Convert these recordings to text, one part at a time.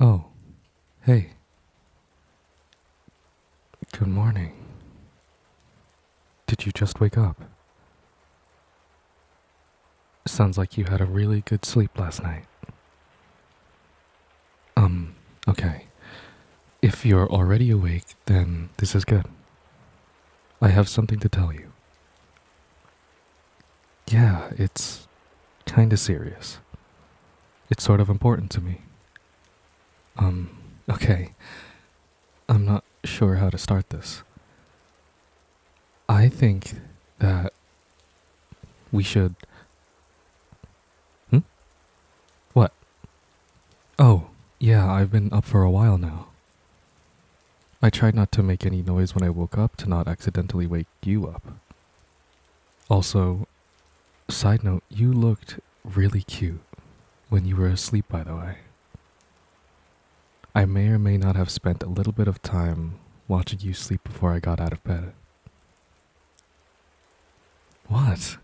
Oh, hey, good morning. Did you just wake up? Sounds like you had a really good sleep last night. Okay. If you're already awake, then this is good. I have something to tell you. Yeah, it's kinda serious. It's sort of important to me. Okay. I'm not sure how to start this. I think that we should. Hmm? What? Oh, yeah, I've been up for a while now. I tried not to make any noise when I woke up to not accidentally wake you up. Also, side note, you looked really cute when you were asleep, by the way. I may or may not have spent a little bit of time watching you sleep before I got out of bed. What?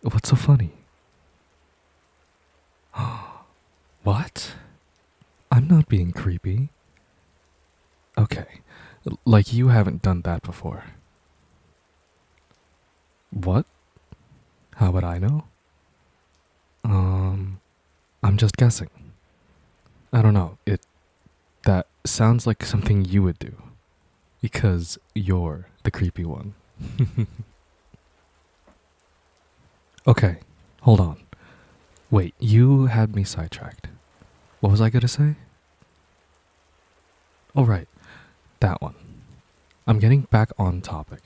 What's so funny? What? I'm not being creepy. Okay, like you haven't done that before. What? How would I know? I'm just guessing. I don't know. That sounds like something you would do. Because you're the creepy one. Okay, hold on. Wait, you had me sidetracked. What was I gonna say? Oh, right, that one. I'm getting back on topic.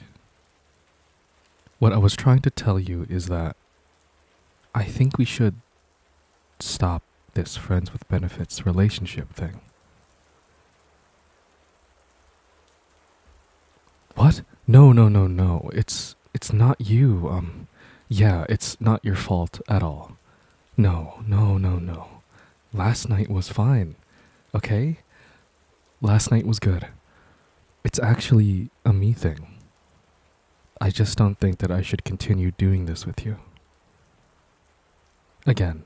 What I was trying to tell you is that I think we should stop this friends with benefits relationship thing. What? No, no, no, no. It's not you. Yeah, it's not your fault at all. No, no, no, no. Last night was fine. Okay? Last night was good. It's actually a me thing. I just don't think that I should continue doing this with you. Again,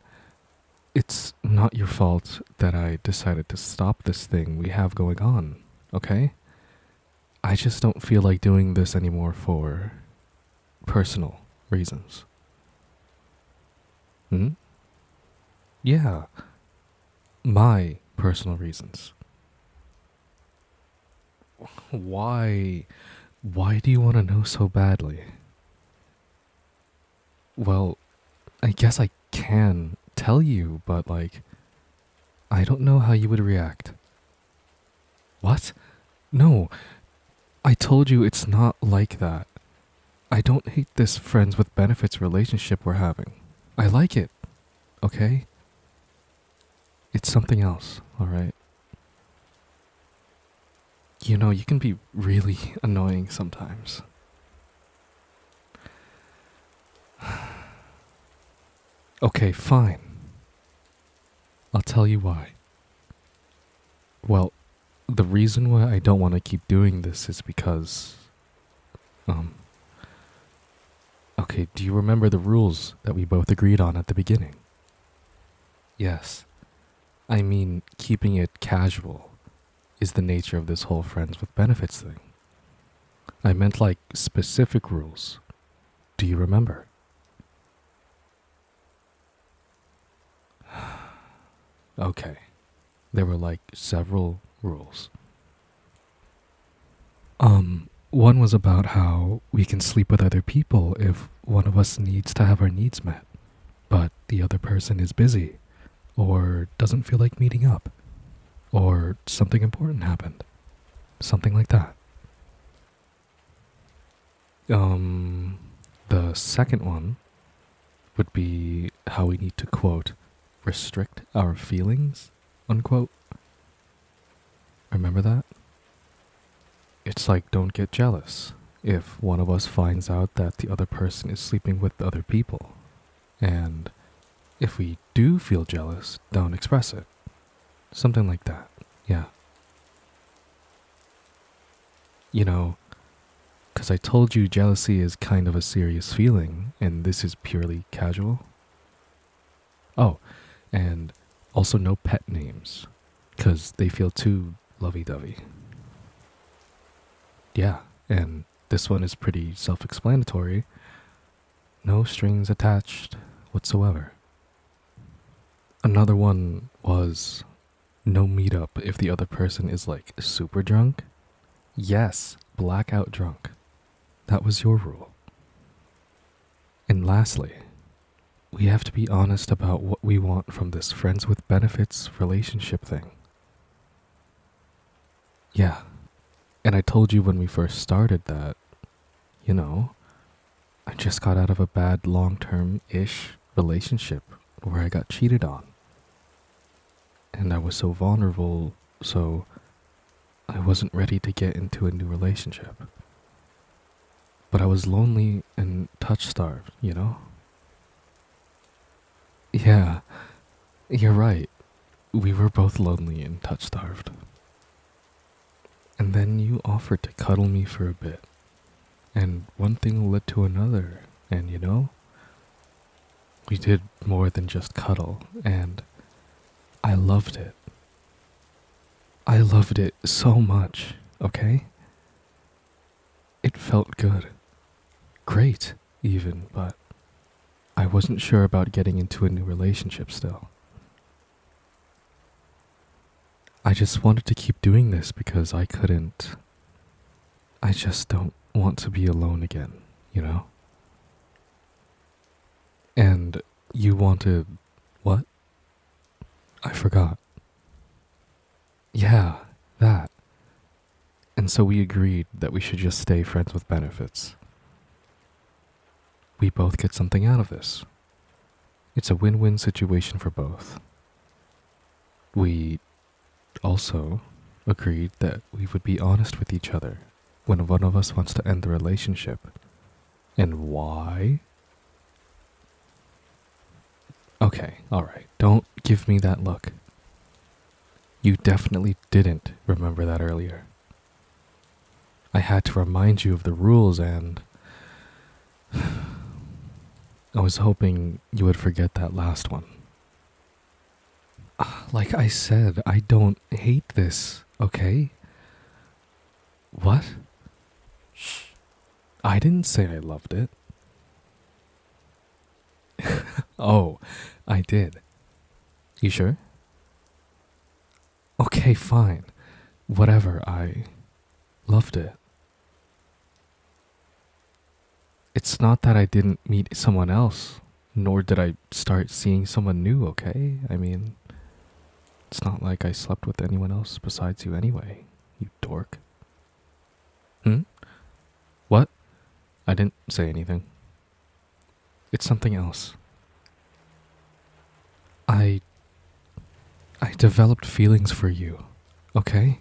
it's not your fault that I decided to stop this thing we have going on, okay? I just don't feel like doing this anymore for personal reasons. Hmm? Yeah, my personal reasons. Why? Why do you want to know so badly? Well, I guess I can tell you, but I don't know how you would react. What? No, I told you it's not like that. I don't hate this friends with benefits relationship we're having. I like it, okay? It's something else, alright? You know, you can be really annoying sometimes. Okay, fine. I'll tell you why. Well, the reason why I don't want to keep doing this is because, um, okay, do you remember the rules that we both agreed on at the beginning? Yes. I mean, keeping it casual is the nature of this whole friends with benefits thing. I meant like specific rules. Do you remember? Okay. There were like several rules. One was about how we can sleep with other people if one of us needs to have our needs met, but the other person is busy, or doesn't feel like meeting up, or something important happened. Something like that. The second one would be how we need to, quote, restrict our feelings, unquote. Remember that? It's like, don't get jealous if one of us finds out that the other person is sleeping with other people. And if we do feel jealous, don't express it. Something like that. Yeah. You know, because I told you jealousy is kind of a serious feeling, and this is purely casual. Oh, and also no pet names. 'cause they feel too lovey-dovey. Yeah, and this one is pretty self-explanatory. No strings attached whatsoever. Another one was no meetup if the other person is like super drunk. Yes, blackout drunk. That was your rule. And lastly, we have to be honest about what we want from this friends with benefits relationship thing. Yeah, and I told you when we first started that, you know, I just got out of a bad long-term-ish relationship where I got cheated on. And I was so vulnerable, so I wasn't ready to get into a new relationship. But I was lonely and touch-starved, you know? Yeah, you're right. We were both lonely and touch-starved. And then you offered to cuddle me for a bit. And one thing led to another, and you know? We did more than just cuddle, and I loved it. I loved it so much, okay? It felt good. Great, even, but I wasn't sure about getting into a new relationship still. I just wanted to keep doing this because I couldn't. I just don't want to be alone again, you know? And you wanted what? I forgot. Yeah, that. And so we agreed that we should just stay friends with benefits. We both get something out of this. It's a win-win situation for both. We also agreed that we would be honest with each other when one of us wants to end the relationship. And why? Okay, alright, don't give me that look. You definitely didn't remember that earlier. I had to remind you of the rules and I was hoping you would forget that last one. Like I said, I don't hate this, okay? What? Shh. I didn't say I loved it. Oh, I did. You sure? Okay, fine. Whatever, I loved it. It's not that I didn't meet someone else, nor did I start seeing someone new, okay? I mean, it's not like I slept with anyone else besides you anyway, you dork. What? I didn't say anything. It's something else. I developed feelings for you, okay?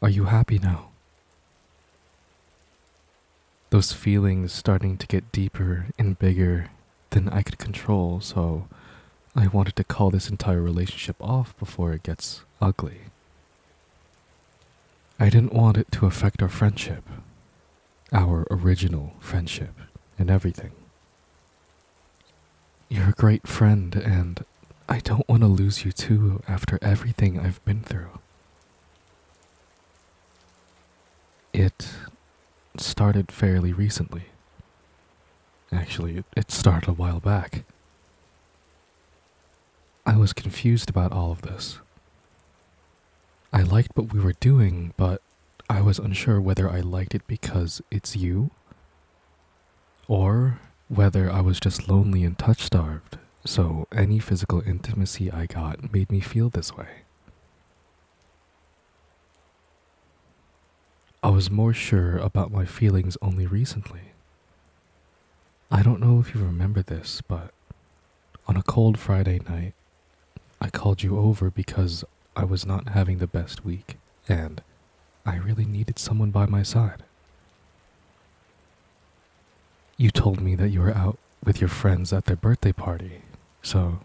Are you happy now? Those feelings starting to get deeper and bigger than I could control, so I wanted to call this entire relationship off before it gets ugly. I didn't want it to affect our friendship, our original friendship, and everything. You're a great friend, and I don't want to lose you too after everything I've been through. It started fairly recently. Actually, it started a while back. I was confused about all of this. I liked what we were doing, but I was unsure whether I liked it because it's you, or whether I was just lonely and touch-starved, so any physical intimacy I got made me feel this way. I was more sure about my feelings only recently. I don't know if you remember this, but on a cold Friday night, I called you over because I was not having the best week, and I really needed someone by my side. You told me that you were out with your friends at their birthday party, so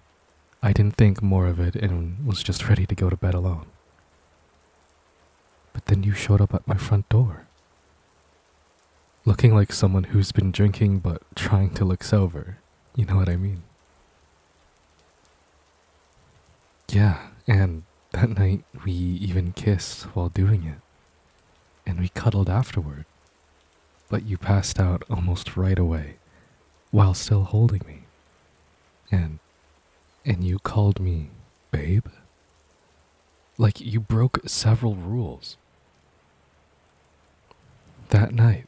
I didn't think more of it and was just ready to go to bed alone. But then you showed up at my front door, looking like someone who's been drinking but trying to look sober. You know what I mean? Yeah, And that night we even kissed while doing it. And we cuddled afterward. But you passed out almost right away while still holding me. And you called me babe? Like you broke several rules. That night.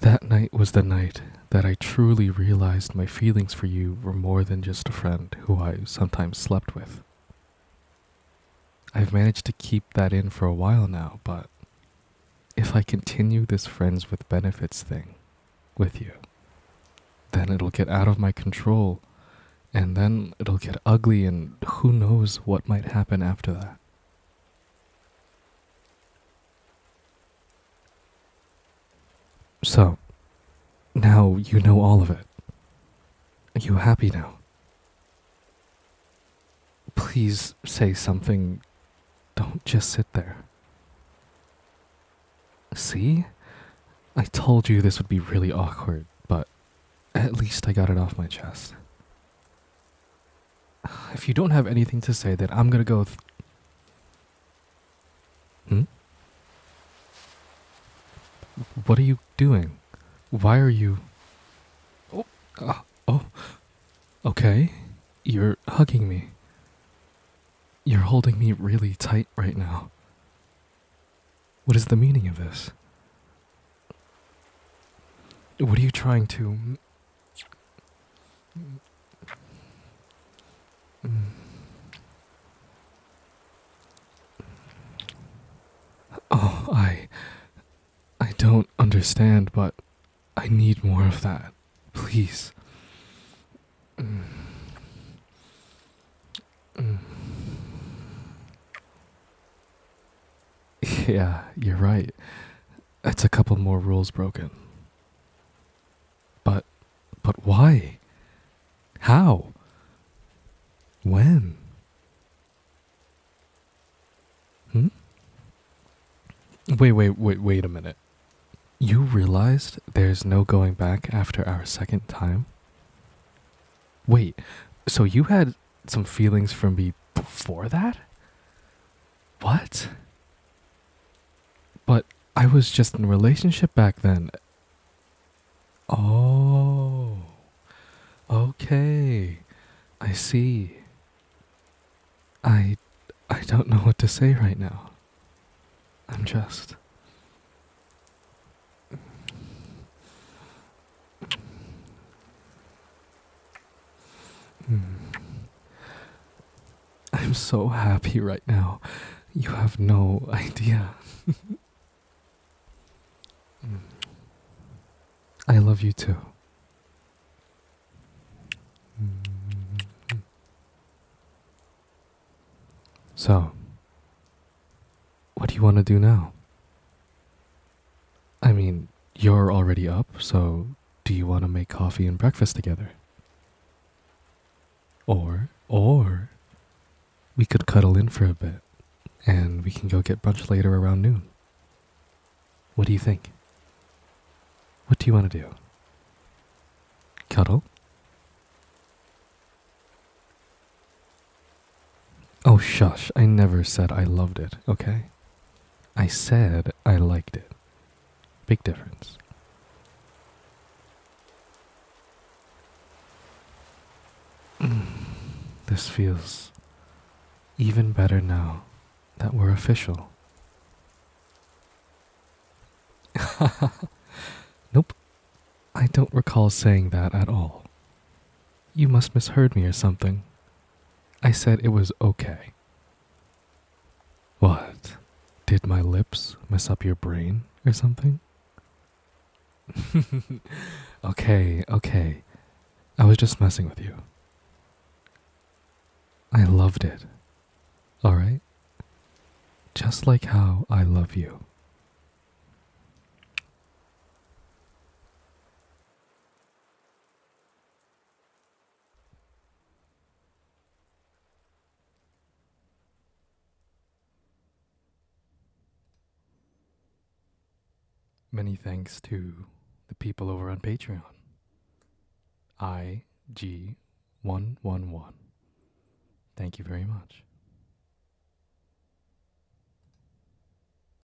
That night was the night that I truly realized my feelings for you were more than just a friend who I sometimes slept with. I've managed to keep that in for a while now, but if I continue this friends with benefits thing with you, then it'll get out of my control, and then it'll get ugly, and who knows what might happen after that. So, now you know all of it. Are you happy now? Please say something. Don't just sit there. See? I told you this would be really awkward, but at least I got it off my chest. If you don't have anything to say, then I'm gonna go. Hmm? What are you doing? Why are you. Oh, oh, okay. You're hugging me. You're holding me really tight right now. What is the meaning of this? What are you trying to... Oh, I don't understand, but I need more of that. Please. Yeah, you're right. It's a couple more rules broken. But why? How? When? Hmm? Wait a minute. You realized there's no going back after our second time? Wait, so you had some feelings for me before that? What? But I was just in a relationship back then. Oh, okay. I see. I I don't know what to say right now. I'm just I'm so happy right now. You have no idea. I love you too. So, what do you want to do now? I mean, you're already up, so do you want to make coffee and breakfast together? Or we could cuddle in for a bit and we can go get brunch later around noon. What do you think? What do you want to do? Cuddle? Oh, shush. I never said I loved it, okay? I said I liked it. Big difference. This feels even better now that we're official. Nope. I don't recall saying that at all. You must misheard me or something. I said it was okay. What? Did my lips mess up your brain or something? Okay. I was just messing with you. I loved it. Alright? Just like how I love you. Many thanks to the people over on Patreon. IG111. Thank you very much.